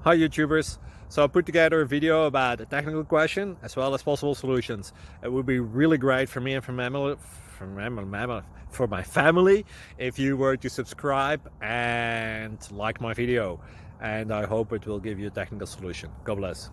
Hi YouTubers! So I put together a video about a technical question as well as possible solutions. It would be really great for me and for my family if you were to subscribe and like my video, and I hope it will give you a technical solution. God bless.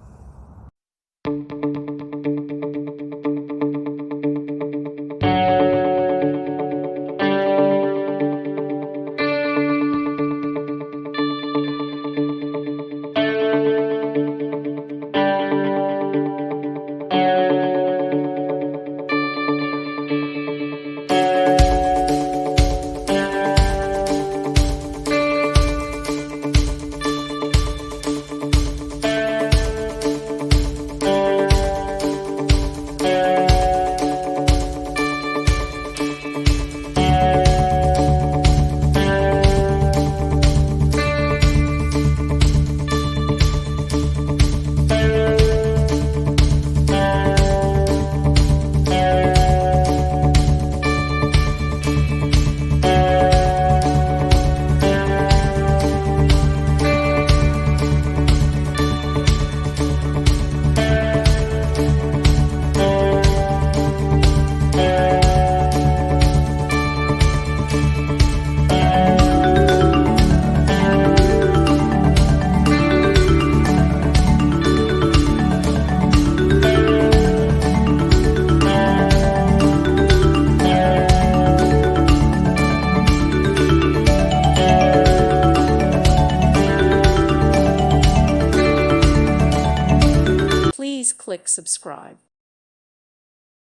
Please click subscribe.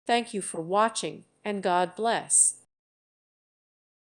Thank you for watching, and God bless.